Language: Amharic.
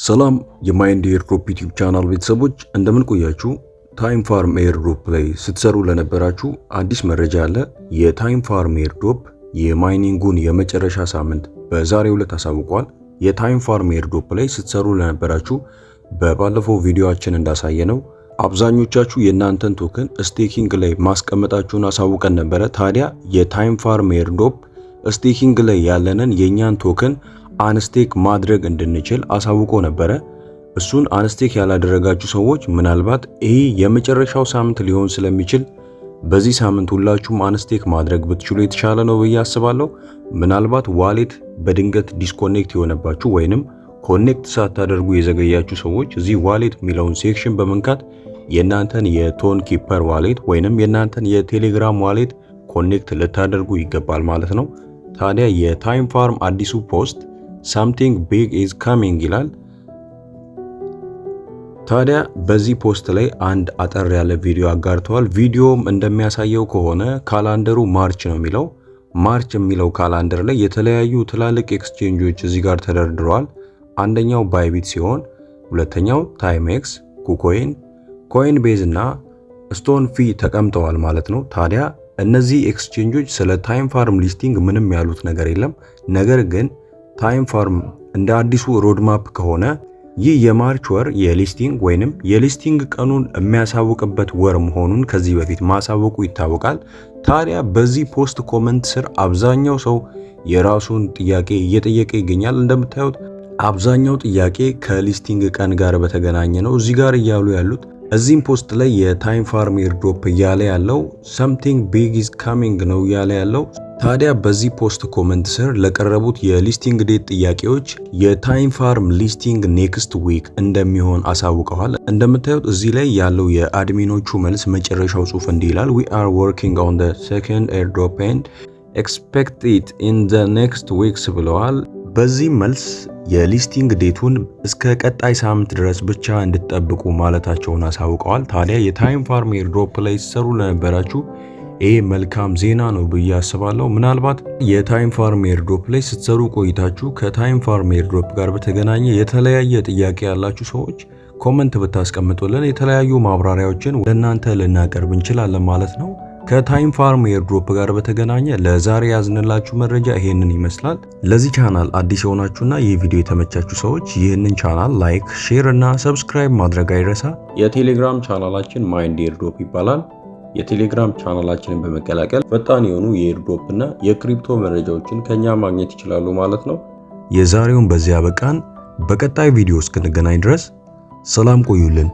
ሰላም የማይንድ ኤርድሮፕ ዩቲዩብ ቻናል ቤተሰቦች እንደምን ቆያችሁ? ታይም ፋርም ኤርድሮፕ ላይ ስትሰሩ ለነበራችሁ አዲስ መረጃ አለ። የታይም ፋርም ኤርድሮፕ የማይኒንጉን የመጨረሻ ሳምንት በዛሬው ዕለት አሳውቋል። የታይም ፋርም ኤርድሮፕ ላይ ስትሰሩ ለነበራችሁ በባለፈው ቪዲዮአችን እንዳሳየነው አብዛኞቻችሁ የእናንተን ቶከን ስቴኪንግ ላይ ማስቀመጣችሁን አሳውቀን ነበረ። ታዲያ የታይም ፋርም ኤርድሮፕ ስቴኪንግ ላይ ያለንን የኛን ቶከን አንስቴክ ማድረግ እንድንችል አሳውቆ ነበረ። እሱን አንስቴክ ያላደረጋችሁ ሰዎች ምናልባት ይሄ የመጨረሻው ሳምንት ሊሆን ስለሚችል በዚህ ሳምንት ሁላችሁም አንስቴክ ማድረግ ብትችሉ የተሻለ ነው ብዬ አስባለሁ። ምናልባት ዋሌት በድንገት ዲስኮኔክት የሆነባችሁ ወይንም ኮኔክት ሳታደርጉ የዘገያችሁ ሰዎች እዚህ ዋሌት የሚለውን ሴክሽን በመንካት የእናንተን የቶን ኪፐር ዋሌት ወይንም የእናንተን የቴሌግራም ዋሌት ኮኔክት ልታደርጉ ይገባል ማለት ነው። ታዲያ የታይም ፋርም አዲሱ ፖስት something big is coming ይላል። ታዲያ በዚህ ፖስት ላይ አንድ አጠር ያለ ቪዲዮ አጋርተዋል። ቪዲዮም እንደሚያሳየው ከሆነ ካላንደሩ ማርች ነው የሚለው። ማርች የሚለው ካላንደር ላይ የተለያዩ ትላልቅ ኤክስቼንጆች እዚህ ጋር ተደርድረዋል። አንደኛው ባይቢት ሲሆን ሁለተኛው ታይሜክስ፣ ኩኮይን፣ ኮይን ቤዝ እና ስቶን ፊ ተቀምጠዋል ማለት ነው። ታዲያ እነዚህ ኤክስቼንጆች ስለ ታይም ፋርም ሊስቲንግ ምንም ያሉት ነገር የለም። ነገር ግን ታይም ፋርም እንደ አዲሱ ሮድማፕ ከሆነ ይህ የማርች ወር የሊስቲንግ ወይንም የሊስቲንግ ቀኑን የሚያሳውቅበት ወር መሆኑን ከዚህ በፊት ማሳወቁ ይታወቃል። ታዲያ በዚህ ፖስት ኮመንት ስር አብዛኛው ሰው የራሱን ጥያቄ እየጠየቀ ይገኛል። እንደምታዩት አብዛኛው ጥያቄ ከሊስቲንግ ቀን ጋር በተገናኘ ነው እዚህ ጋር እያሉ ያሉት። እዚህም ፖስት ላይ የታይም ፋርም ኤርድሮፕ እያለ ያለው something big is coming ነው እያለ ያለው። ታዲያ በዚህ ፖስት ኮመንት ስር ለቀረቡት የሊስቲንግ ዴት ጥያቄዎች የታይም ፋርም ሊስቲንግ ኔክስት ዊክ እንደሚሆን አሳውቀዋል። እንደምታዩት እዚህ ላይ ያለው የአድሚኖቹ መልስ መጨረሻው ጽሑፍ እንዲህ ይላል we are working on the second airdrop and expect it in the next weeks ብለዋል። በዚህ መልስ የሊስቲንግ ዴቱን እስከ ቀጣይ ሳምንት ድረስ ብቻ እንድትጠብቁ ማለታቸውን አሳውቀዋል። ታዲያ የታይም ፋርም ኤርድሮፕ ላይ ሲሰሩ ለነበራችሁ ይሄ መልካም ዜና ነው ብዬ አስባለሁ። ምናልባት የታይም ፋርም ኤርድሮፕ ላይ ስትሰሩ ቆይታችሁ ከታይም ፋርም ኤርድሮፕ ጋር በተገናኘ የተለያየ ጥያቄ ያላችሁ ሰዎች ኮመንት ብታስቀምጡልን የተለያዩ ማብራሪያዎችን ለእናንተ ልናቀርብ እንችላለን ማለት ነው። ከታይም ፋርም ኤርድሮፕ ጋር በተገናኘ ለዛሬ ያዝንላችሁ መረጃ ይሄንን ይመስላል። ለዚህ ቻናል አዲስ የሆናችሁና ይህ ቪዲዮ የተመቻችሁ ሰዎች ይህንን ቻናል ላይክ፣ ሼር እና ሰብስክራይብ ማድረግ አይረሳ። የቴሌግራም ቻናላችን ማይንድ ኤርድሮፕ ይባላል። የቴሌግራም ቻናላችንን በመቀላቀል ፈጣን የሆኑ የኤርድሮፕ እና የክሪፕቶ መረጃዎችን ከኛ ማግኘት ይችላሉ ማለት ነው። የዛሬውን በዚያ በቃን። በቀጣይ ቪዲዮ እስክንገናኝ ድረስ ሰላም ቆዩልን።